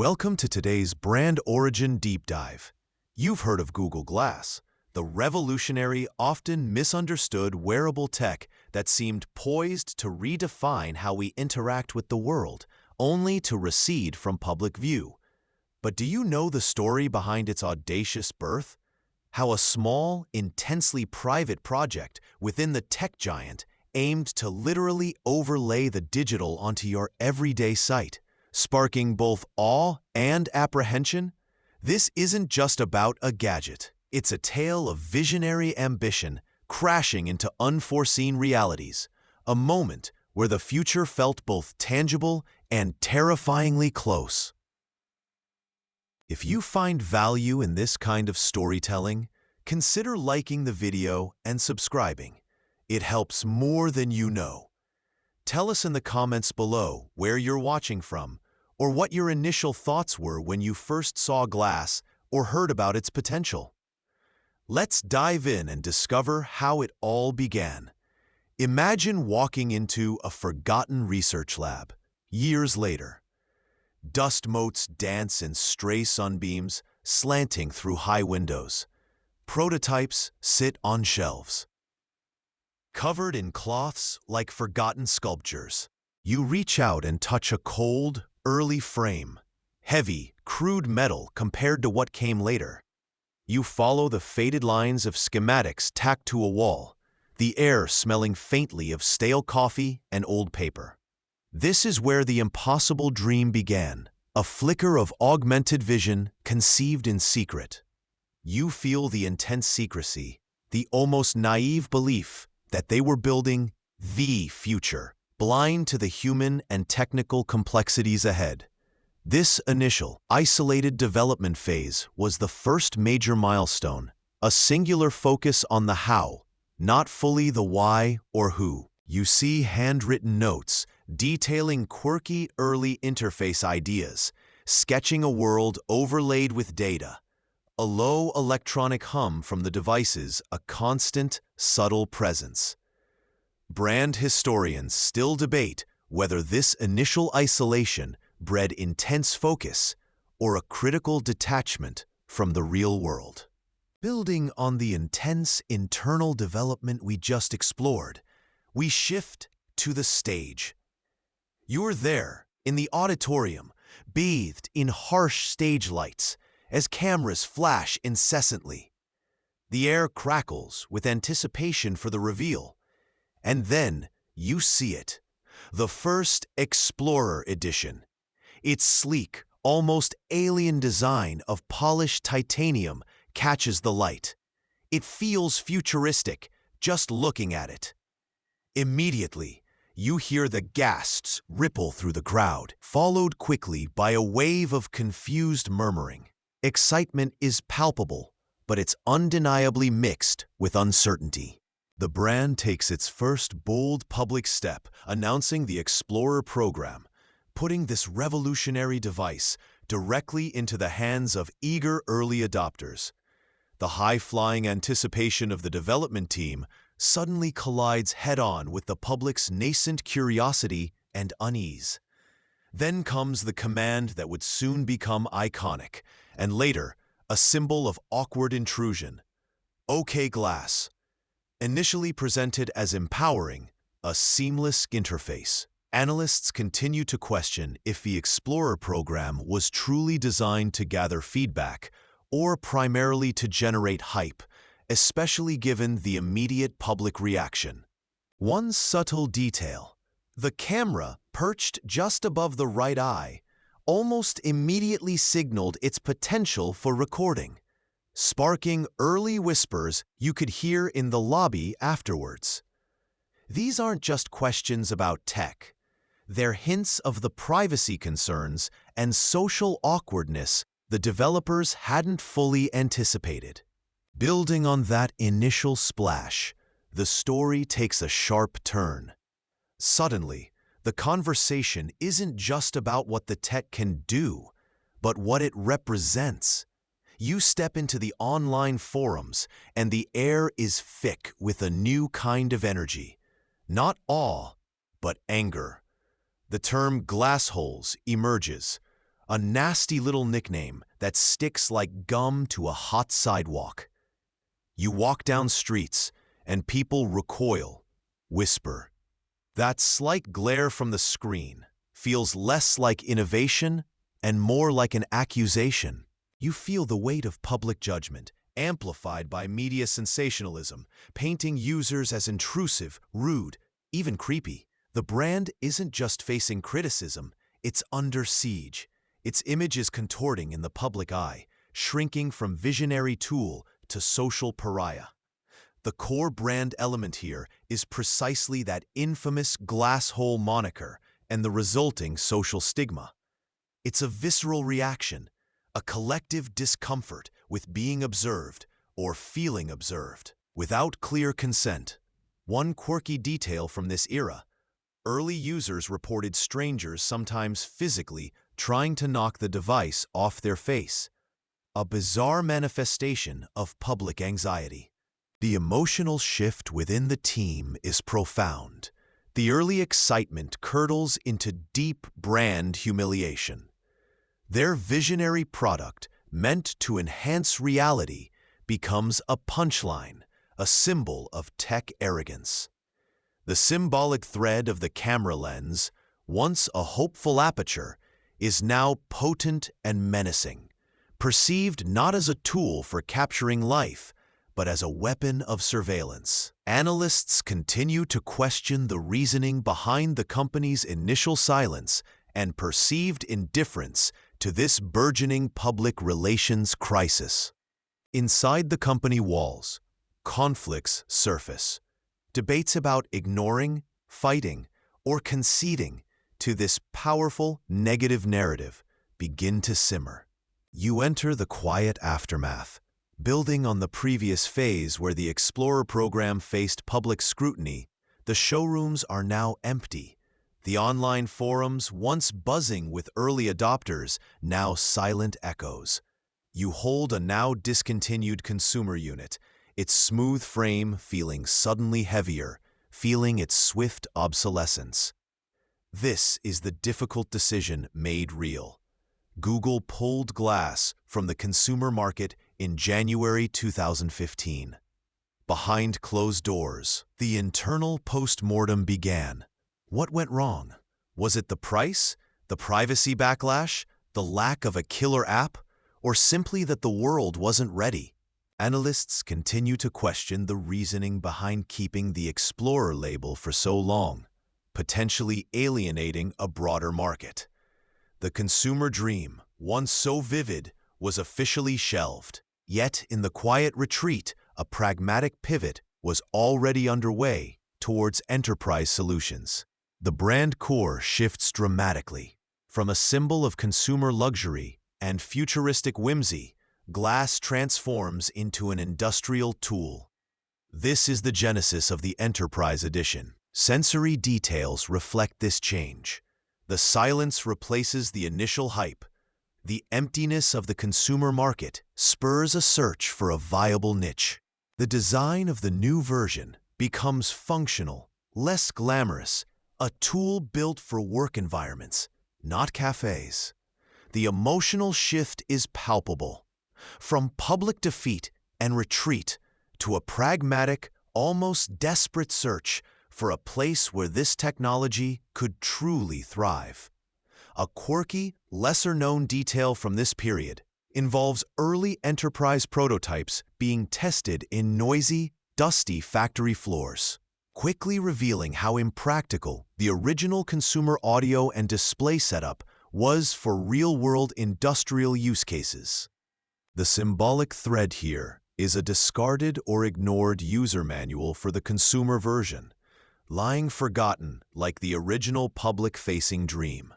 Welcome to today's brand origin deep dive. You've heard of Google Glass, the revolutionary, often misunderstood wearable tech that seemed poised to redefine how we interact with the world, only to recede from public view. But do you know the story behind its audacious birth? How a small, intensely private project within the tech giant aimed to literally overlay the digital onto your everyday sight, sparking both awe and apprehension? This isn't just about a gadget. It's a tale of visionary ambition crashing into unforeseen realities, a moment where the future felt both tangible and terrifyingly close. If you find value in this kind of storytelling, consider liking the video and subscribing. It helps more than you know. Tell us in the comments below where you're watching from, or what your initial thoughts were when you first saw Glass or heard about its potential. Let's dive in and discover how it all began. Imagine walking into a forgotten research lab years later. Dust motes dance in stray sunbeams slanting through high windows. Prototypes sit on shelves, covered in cloths like forgotten sculptures. You reach out and touch a cold, early frame, heavy, crude metal compared to what came later. You follow the faded lines of schematics tacked to a wall, the air smelling faintly of stale coffee and old paper. This is where the impossible dream began, a flicker of augmented vision conceived in secret. You feel the intense secrecy, the almost naive belief that they were building the future, blind to the human and technical complexities ahead. This initial, isolated development phase was the first major milestone, a singular focus on the how, not fully the why or who. You see handwritten notes detailing quirky early interface ideas, sketching a world overlaid with data. A low electronic hum from the devices, a constant, subtle presence. Brand historians still debate whether this initial isolation bred intense focus or a critical detachment from the real world. Building on the intense internal development we just explored, we shift to the stage. You're there, in the auditorium, bathed in harsh stage lights, as cameras flash incessantly. The air crackles with anticipation for the reveal. And then you see it, the first Explorer edition. Its sleek, almost alien design of polished titanium catches the light. It feels futuristic just looking at it. Immediately, you hear the gasps ripple through the crowd, followed quickly by a wave of confused murmuring. Excitement is palpable, but it's undeniably mixed with uncertainty. The brand takes its first bold public step, announcing the Explorer program, putting this revolutionary device directly into the hands of eager early adopters. The high-flying anticipation of the development team suddenly collides head-on with the public's nascent curiosity and unease. Then comes the command that would soon become iconic, and later, a symbol of awkward intrusion. OK Glass. Initially presented as empowering, a seamless interface. Analysts continue to question if the Explorer program was truly designed to gather feedback or primarily to generate hype, especially given the immediate public reaction. One subtle detail: the camera, perched just above the right eye, almost immediately signaled its potential for recording, sparking early whispers you could hear in the lobby afterwards. These aren't just questions about tech. They're hints of the privacy concerns and social awkwardness the developers hadn't fully anticipated. Building on that initial splash, the story takes a sharp turn. Suddenly, the conversation isn't just about what the tech can do, but what it represents. You step into the online forums, and the air is thick with a new kind of energy. Not awe, but anger. The term glassholes emerges, a nasty little nickname that sticks like gum to a hot sidewalk. You walk down streets, and people recoil, whisper. That slight glare from the screen feels less like innovation and more like an accusation. You feel the weight of public judgment, amplified by media sensationalism, painting users as intrusive, rude, even creepy. The brand isn't just facing criticism, it's under siege. Its image is contorting in the public eye, shrinking from visionary tool to social pariah. The core brand element here is precisely that infamous Glasshole moniker and the resulting social stigma. It's a visceral reaction, a collective discomfort with being observed or feeling observed, without clear consent. One quirky detail from this era: early users reported strangers sometimes physically trying to knock the device off their face, a bizarre manifestation of public anxiety. The emotional shift within the team is profound. The early excitement curdles into deep brand humiliation. Their visionary product, meant to enhance reality, becomes a punchline, a symbol of tech arrogance. The symbolic thread of the camera lens, once a hopeful aperture, is now potent and menacing, perceived not as a tool for capturing life, but as a weapon of surveillance. Analysts continue to question the reasoning behind the company's initial silence and perceived indifference to this burgeoning public relations crisis. Inside the company walls, conflicts surface. Debates about ignoring, fighting, or conceding to this powerful negative narrative begin to simmer. You enter the quiet aftermath. Building on the previous phase where the Explorer program faced public scrutiny, the showrooms are now empty. The online forums, once buzzing with early adopters, now silent echoes. You hold a now discontinued consumer unit, its smooth frame feeling suddenly heavier, feeling its swift obsolescence. This is the difficult decision made real. Google pulled Glass from the consumer market in January 2015. Behind closed doors, the internal post-mortem began. What went wrong? Was it the price, the privacy backlash, the lack of a killer app, or simply that the world wasn't ready? Analysts continue to question the reasoning behind keeping the Explorer label for so long, potentially alienating a broader market. The consumer dream, once so vivid, was officially shelved. Yet, in the quiet retreat, a pragmatic pivot was already underway towards enterprise solutions. The brand core shifts dramatically. From a symbol of consumer luxury and futuristic whimsy, Glass transforms into an industrial tool. This is the genesis of the Enterprise Edition. Sensory details reflect this change. The silence replaces the initial hype. The emptiness of the consumer market spurs a search for a viable niche. The design of the new version becomes functional, less glamorous, a tool built for work environments, not cafes. The emotional shift is palpable. From public defeat and retreat to a pragmatic, almost desperate search for a place where this technology could truly thrive. A quirky, lesser-known detail from this period involves early enterprise prototypes being tested in noisy, dusty factory floors, quickly revealing how impractical the original consumer audio and display setup was for real-world industrial use cases. The symbolic thread here is a discarded or ignored user manual for the consumer version, lying forgotten like the original public-facing dream.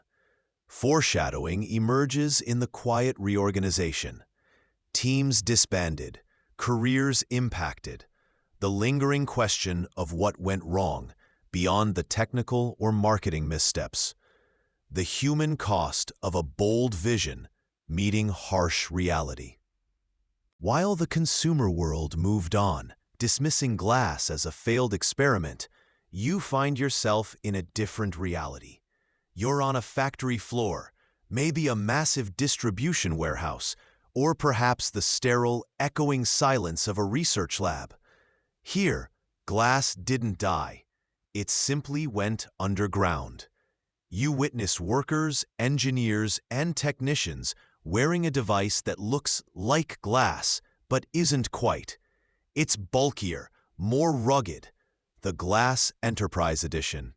Foreshadowing emerges in the quiet reorganization. Teams disbanded, careers impacted. The lingering question of what went wrong, beyond the technical or marketing missteps. The human cost of a bold vision meeting harsh reality. While the consumer world moved on, dismissing Glass as a failed experiment, you find yourself in a different reality. You're on a factory floor, maybe a massive distribution warehouse, or perhaps the sterile, echoing silence of a research lab. Here, glass didn't die. It simply went underground. You witness workers, engineers, and technicians wearing a device that looks like glass, but isn't quite. It's bulkier, more rugged, the Glass Enterprise Edition.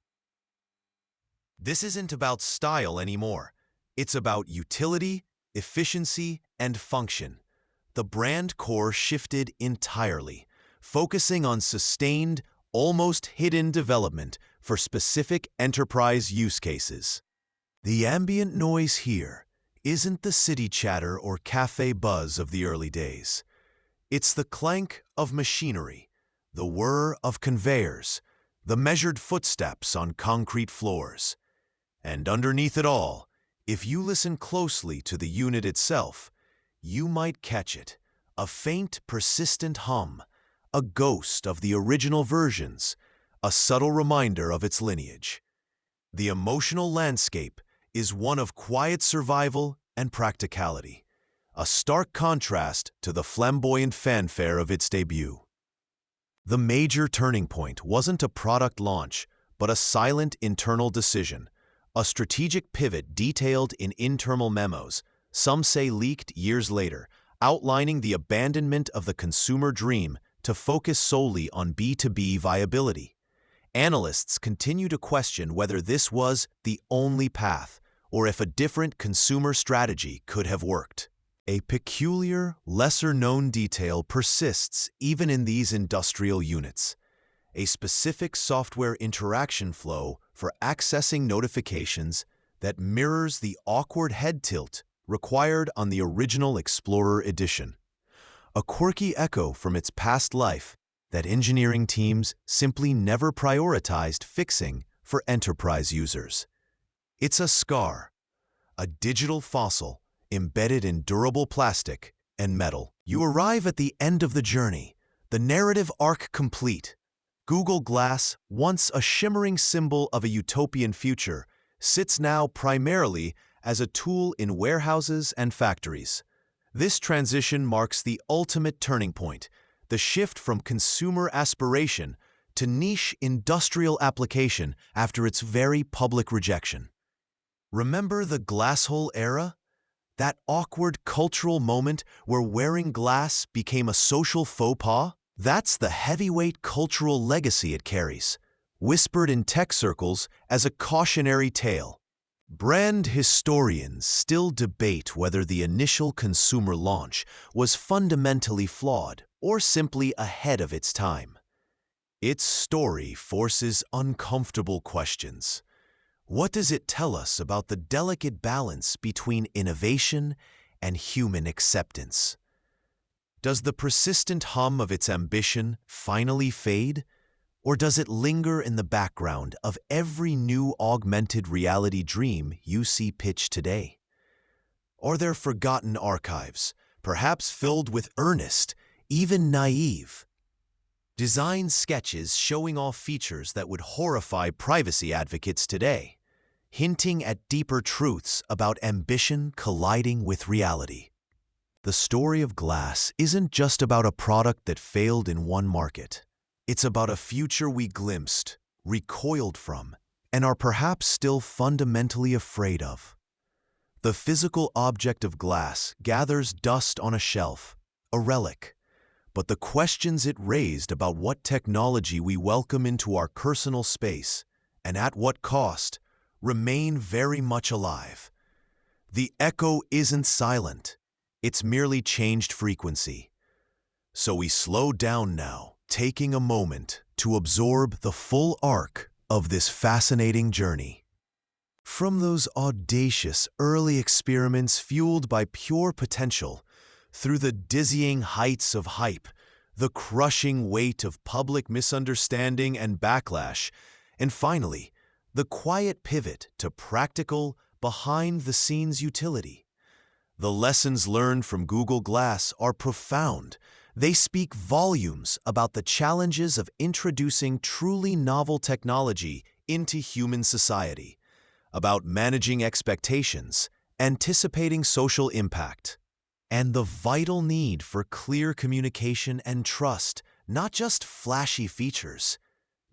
This isn't about style anymore. It's about utility, efficiency, and function. The brand core shifted entirely, focusing on sustained, almost hidden development for specific enterprise use cases. The ambient noise here isn't the city chatter or cafe buzz of the early days. It's the clank of machinery, the whir of conveyors, the measured footsteps on concrete floors. And underneath it all, if you listen closely to the unit itself, you might catch it, a faint, persistent hum, a ghost of the original versions, a subtle reminder of its lineage. The emotional landscape is one of quiet survival and practicality, a stark contrast to the flamboyant fanfare of its debut. The major turning point wasn't a product launch, but a silent internal decision, a strategic pivot detailed in internal memos, some say leaked years later, outlining the abandonment of the consumer dream to focus solely on B2B viability. Analysts continue to question whether this was the only path, or if a different consumer strategy could have worked. A peculiar, lesser-known detail persists even in these industrial units: a specific software interaction flow for accessing notifications that mirrors the awkward head tilt required on the original Explorer edition. A quirky echo from its past life that engineering teams simply never prioritized fixing for enterprise users. It's a scar, a digital fossil embedded in durable plastic and metal. You arrive at the end of the journey, the narrative arc complete. Google Glass, once a shimmering symbol of a utopian future, sits now primarily as a tool in warehouses and factories. This transition marks the ultimate turning point, the shift from consumer aspiration to niche industrial application after its very public rejection. Remember the Glasshole era? That awkward cultural moment where wearing glass became a social faux pas? That's the heavyweight cultural legacy it carries, whispered in tech circles as a cautionary tale. Brand historians still debate whether the initial consumer launch was fundamentally flawed or simply ahead of its time. Its story forces uncomfortable questions. What does it tell us about the delicate balance between innovation and human acceptance? Does the persistent hum of its ambition finally fade, or does it linger in the background of every new augmented reality dream you see pitched today? Are there forgotten archives, perhaps filled with earnest, even naive design sketches showing off features that would horrify privacy advocates today, hinting at deeper truths about ambition colliding with reality? The story of glass isn't just about a product that failed in one market. It's about a future we glimpsed, recoiled from, and are perhaps still fundamentally afraid of. The physical object of glass gathers dust on a shelf, a relic, but the questions it raised about what technology we welcome into our personal space, and at what cost, remain very much alive. The echo isn't silent. It's merely changed frequency. So we slow down now, taking a moment to absorb the full arc of this fascinating journey. From those audacious early experiments fueled by pure potential, through the dizzying heights of hype, the crushing weight of public misunderstanding and backlash, and finally, the quiet pivot to practical, behind-the-scenes utility. The lessons learned from Google Glass are profound. They speak volumes about the challenges of introducing truly novel technology into human society, about managing expectations anticipating social impact, and the vital need for clear communication and trust, not just flashy features.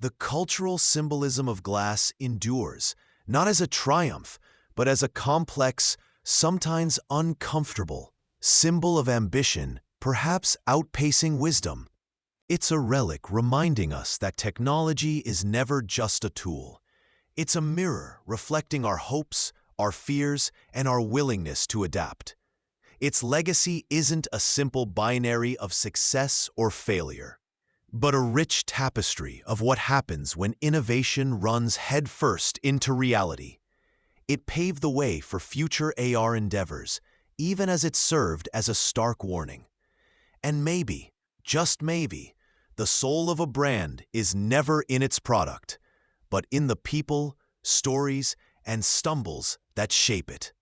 The cultural symbolism of glass endures, not as a triumph, but as a complex, sometimes uncomfortable, symbol of ambition, perhaps outpacing wisdom. It's a relic reminding us that technology is never just a tool. It's a mirror reflecting our hopes, our fears, and our willingness to adapt. Its legacy isn't a simple binary of success or failure, but a rich tapestry of what happens when innovation runs headfirst into reality. It paved the way for future AR endeavors, even as it served as a stark warning. And maybe, just maybe, the soul of a brand is never in its product, but in the people, stories, and stumbles that shape it.